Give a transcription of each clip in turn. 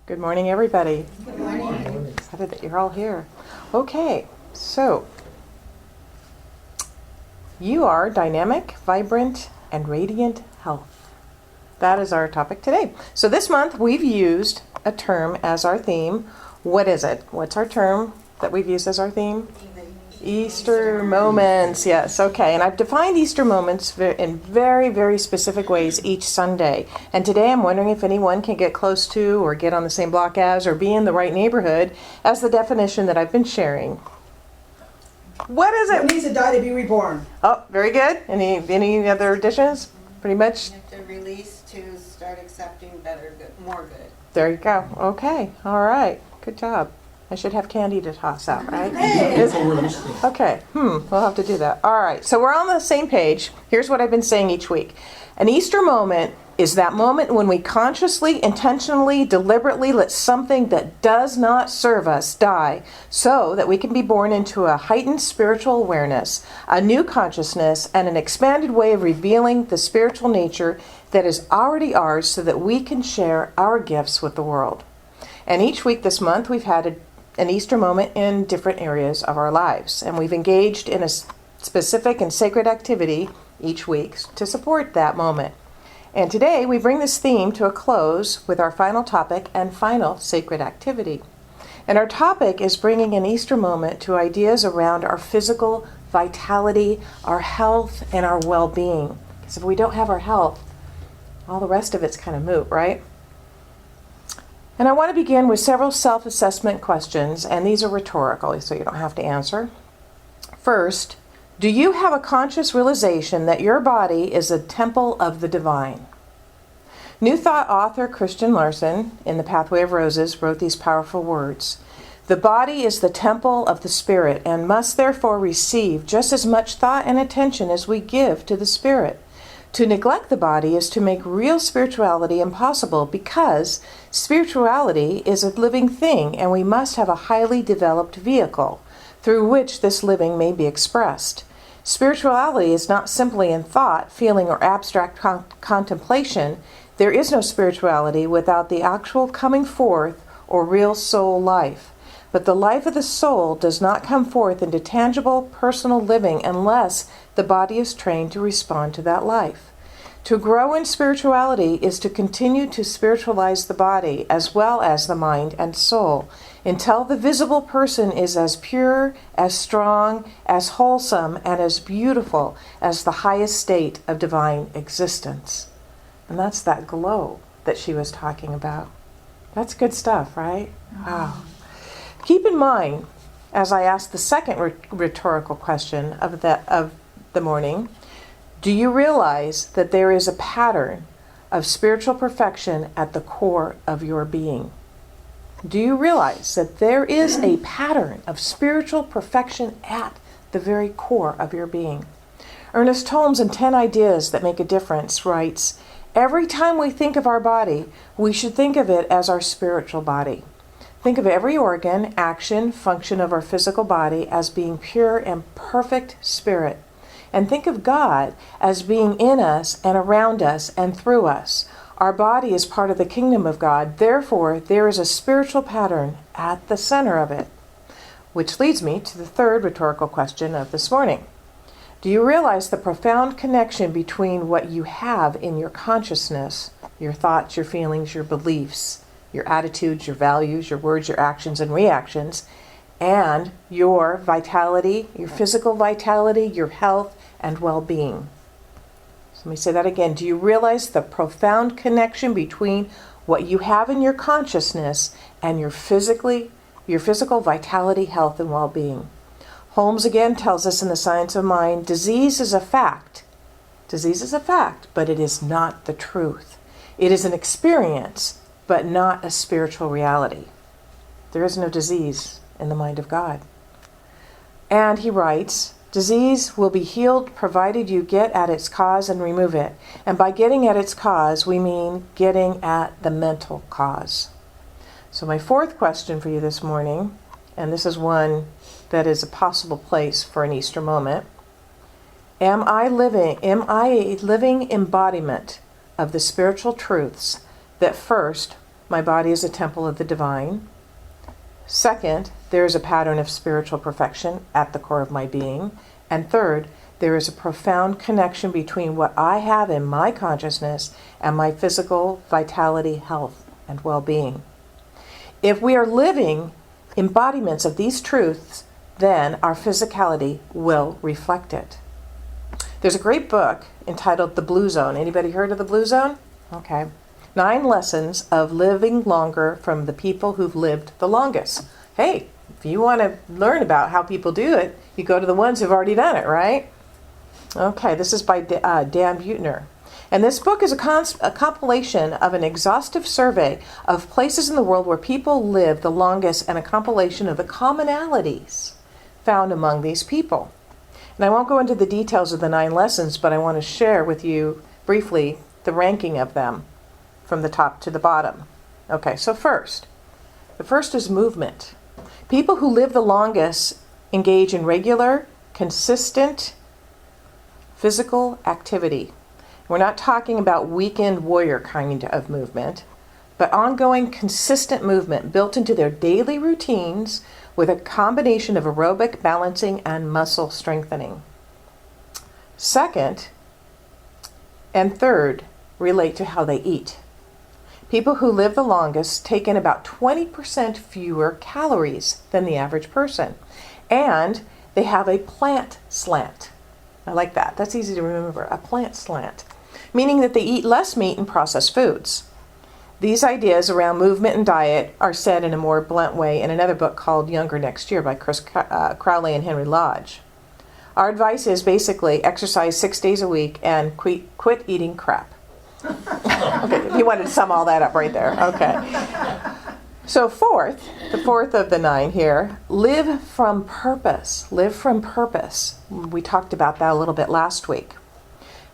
Good morning, everybody. Good morning. Excited that you're all here. Okay, so you are dynamic, vibrant, and radiant health. That is our topic today. So this month we've used a term as our theme. What is it? What's our term that we've used as our theme? Easter moments, yes, okay. And I've defined Easter moments in very, very specific ways each Sunday. And today I'm wondering if anyone can get close to or get on the same block as or be in the right neighborhood as the definition that I've been sharing. What is What it? needs to die to be reborn? Oh, very good. Any other additions? Pretty much. You have to release to start accepting better, good, more good. There you go. Okay. All right. Good job. I should have candy to toss out, right? Hey! Okay. We'll have to do that. All right. So we're on the same page. Here's what I've been saying each week. An Easter moment is that moment when we consciously, intentionally, deliberately let something that does not serve us die so that we can be born into a heightened spiritual awareness, a new consciousness, and an expanded way of revealing the spiritual nature that is already ours so that we can share our gifts with the world. And each week this month we've had an Easter moment in different areas of our lives. And we've engaged in a specific and sacred activity each week to support that moment. And today we bring this theme to a close with our final topic and final sacred activity. And our topic is bringing an Easter moment to ideas around our physical vitality, our health, and our well-being. Because if we don't have our health, all the rest of it's kind of moot, right? And I want to begin with several self-assessment questions, and these are rhetorical, so you don't have to answer. First, do you have a conscious realization that your body is a temple of the divine? New Thought author Christian Larson, in The Pathway of Roses, wrote these powerful words. The body is the temple of the Spirit and must therefore receive just as much thought and attention as we give to the Spirit. To neglect the body is to make real spirituality impossible because spirituality is a living thing and we must have a highly developed vehicle through which this living may be expressed. Spirituality is not simply in thought, feeling, or abstract contemplation. There is no spirituality without the actual coming forth or real soul life. But the life of the soul does not come forth into tangible personal living unless the body is trained to respond to that life. To grow in spirituality is to continue to spiritualize the body as well as the mind and soul until the visible person is as pure, as strong, as wholesome, and as beautiful as the highest state of divine existence. And that's that glow that she was talking about. That's good stuff, right? Wow. Keep in mind, as I ask the second rhetorical question of the morning, do you realize that there is a pattern of spiritual perfection at the core of your being? Do you realize that there is a pattern of spiritual perfection at the very core of your being? Ernest Holmes in 10 Ideas That Make a Difference writes, every time we think of our body, we should think of it as our spiritual body. Think of every organ, action, function of our physical body as being pure and perfect spirit. And think of God as being in us and around us and through us. Our body is part of the kingdom of God. Therefore, there is a spiritual pattern at the center of it. Which leads me to the third rhetorical question of this morning. Do you realize the profound connection between what you have in your consciousness, your thoughts, your feelings, your beliefs, your attitudes, your values, your words, your actions, and reactions, and your vitality, your physical vitality, your health, and well-being? So let me say that again. Do you realize the profound connection between what you have in your consciousness and your physical vitality, health, and well-being? Holmes again tells us in The Science of Mind, disease is a fact. Disease is a fact, but it is not the truth. It is an experience, but not a spiritual reality. There is no disease in the mind of God. And he writes, disease will be healed provided you get at its cause and remove it. And by getting at its cause, we mean getting at the mental cause. So my fourth question for you this morning, and this is one that is a possible place for an Easter moment. Am I a living embodiment of the spiritual truths that first, my body is a temple of the divine. Second, there is a pattern of spiritual perfection at the core of my being. And third, there is a profound connection between what I have in my consciousness and my physical vitality, health, and well-being. If we are living embodiments of these truths, then our physicality will reflect it. There's a great book entitled The Blue Zone. Anybody heard of The Blue Zone? Okay. 9 lessons of living longer from the people who've lived the longest. Hey, if you want to learn about how people do it, you go to the ones who've already done it, right? Okay, this is by Dan Buettner. And this book is a compilation of an exhaustive survey of places in the world where people live the longest and a compilation of the commonalities found among these people. And I won't go into the details of the 9 lessons, but I want to share with you briefly the ranking of them from the top to the bottom. Okay, so the first is movement. People who live the longest engage in regular, consistent physical activity. We're not talking about weekend warrior kind of movement, but ongoing, consistent movement built into their daily routines with a combination of aerobic balancing and muscle strengthening. Second and third relate to how they eat. People who live the longest take in about 20% fewer calories than the average person. And they have a plant slant. I like that. That's easy to remember. A plant slant. Meaning that they eat less meat and processed foods. These ideas around movement and diet are said in a more blunt way in another book called Younger Next Year by Chris Crowley and Henry Lodge. Our advice is basically exercise 6 days a week and quit eating crap. Okay, you wanted to sum all that up right there. Okay. So the fourth of the 9 here, live from purpose. Live from purpose. We talked about that a little bit last week.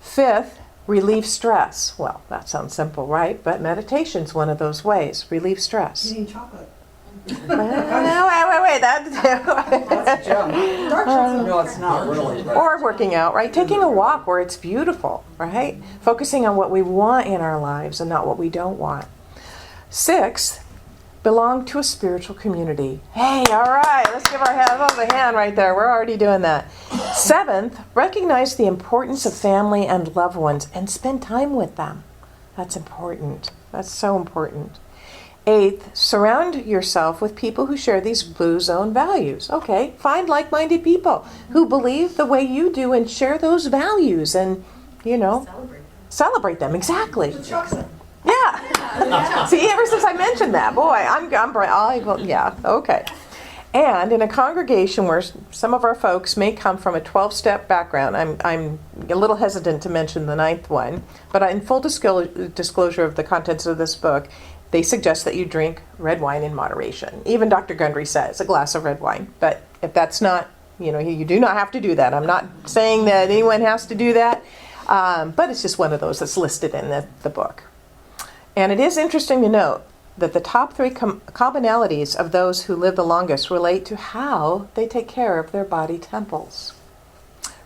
5th, relieve stress. Well, that sounds simple, right? But meditation's one of those ways. Relieve stress. Eating chocolate. Wait. That's junk. Dark chocolate. No, it's not really. Or working out, right? Taking a walk where it's beautiful, right? Focusing on what we want in our lives and not what we don't want. 6th, belong to a spiritual community. Hey, all right, let's give ourselves a hand right there. We're already doing that. 7th, recognize the importance of family and loved ones and spend time with them. That's important. That's so important. 8th, surround yourself with people who share these Blue Zone values. Okay, find like-minded people who believe the way you do and share those values and, celebrate them. Exactly. Chocolate. Yeah. See, ever since I mentioned that, boy, okay. And in a congregation where some of our folks may come from a 12-step background, I'm a little hesitant to mention the 9th one, but in full disclosure of the contents of this book, they suggest that you drink red wine in moderation. Even Dr. Gundry says a glass of red wine. But if that's not, you do not have to do that. I'm not saying that anyone has to do that, but it's just one of those that's listed in the book. And it is interesting to note that the top 3 commonalities of those who live the longest relate to how they take care of their body temples.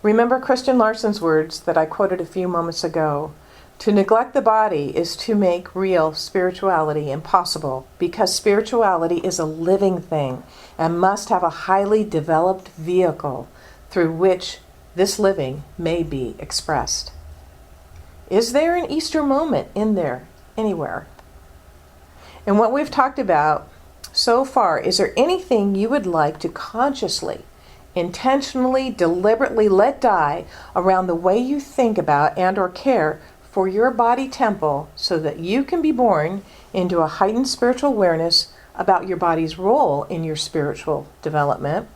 Remember Christian Larsen's words that I quoted a few moments ago. To neglect the body is to make real spirituality impossible, because spirituality is a living thing and must have a highly developed vehicle through which this living may be expressed. Is there an Easter moment in there anywhere? And what we've talked about so far, is there anything you would like to consciously, intentionally, deliberately let die around the way you think about and or care for your body temple so that you can be born into a heightened spiritual awareness about your body's role in your spiritual development,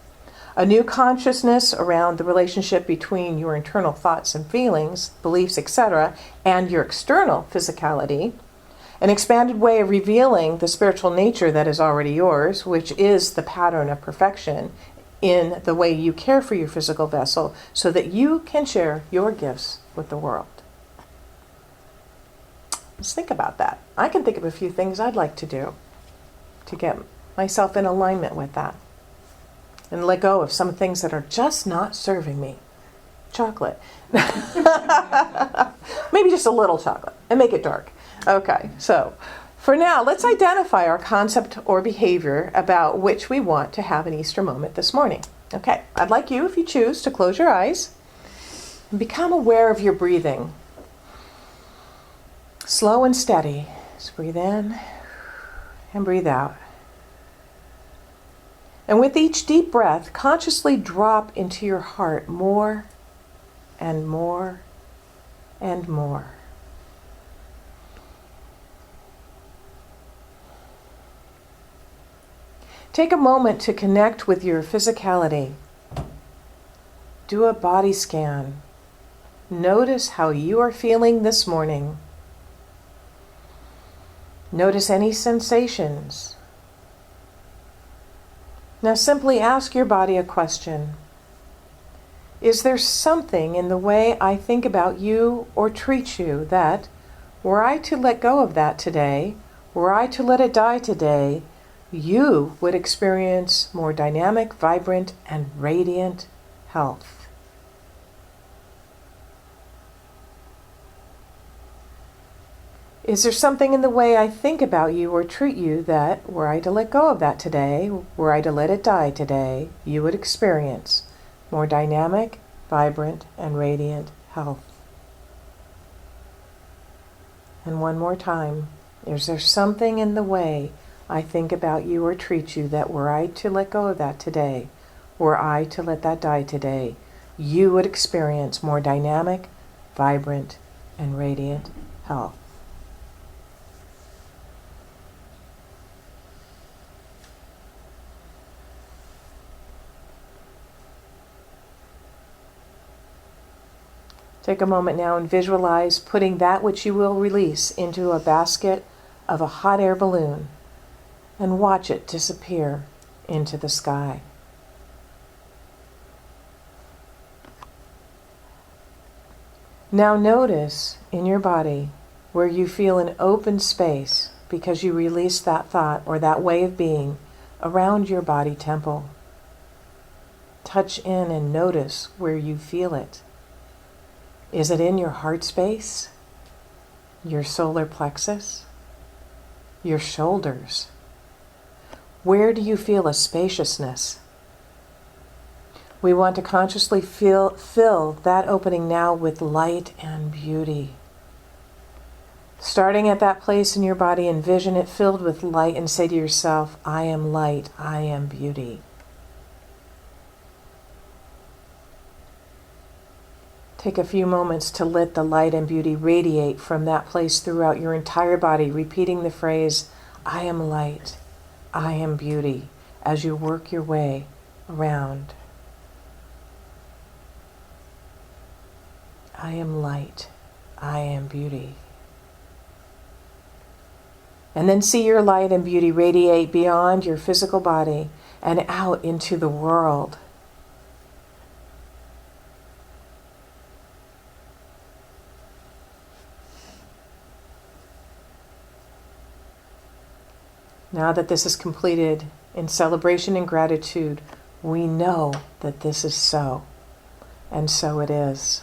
a new consciousness around the relationship between your internal thoughts and feelings, beliefs, etc., and your external physicality, an expanded way of revealing the spiritual nature that is already yours, which is the pattern of perfection in the way you care for your physical vessel so that you can share your gifts with the world. Let's think about that. I can think of a few things I'd like to do to get myself in alignment with that and let go of some things that are just not serving me. Chocolate. Maybe just a little chocolate and make it dark. Okay, so For now, let's identify our concept or behavior about which we want to have an Easter moment this morning. Okay, I'd like you, if you choose, to close your eyes and become aware of your breathing. Slow and steady. Just breathe in and breathe out. And with each deep breath, consciously drop into your heart more and more and more. Take a moment to connect with your physicality. Do a body scan. Notice how you are feeling this morning. Notice any sensations. Now simply ask your body a question. Is there something in the way I think about you or treat you that, were I to let go of that today, were I to let it die today, you would experience more dynamic, vibrant, and radiant health? Is there something in the way I think about you or treat you that, were I to let go of that today, were I to let it die today, you would experience more dynamic, vibrant, and radiant health? And one more time, is there something in the way I think about you or treat you that, were I to let go of that today, were I to let that die today, you would experience more dynamic, vibrant, and radiant health? Take a moment now and visualize putting that which you will release into a basket of a hot air balloon and watch it disappear into the sky. Now notice in your body where you feel an open space because you released that thought or that way of being around your body temple. Touch in and notice where you feel it. Is it in your heart space, your solar plexus, your shoulders? Where do you feel a spaciousness? We want to consciously fill that opening now with light and beauty. Starting at that place in your body, envision it filled with light and say to yourself, I am light, I am beauty. Take a few moments to let the light and beauty radiate from that place throughout your entire body, repeating the phrase, I am light, I am beauty, as you work your way around. I am light, I am beauty. And then see your light and beauty radiate beyond your physical body and out into the world. Now that this is completed, in celebration and gratitude, we know that this is so, and so it is.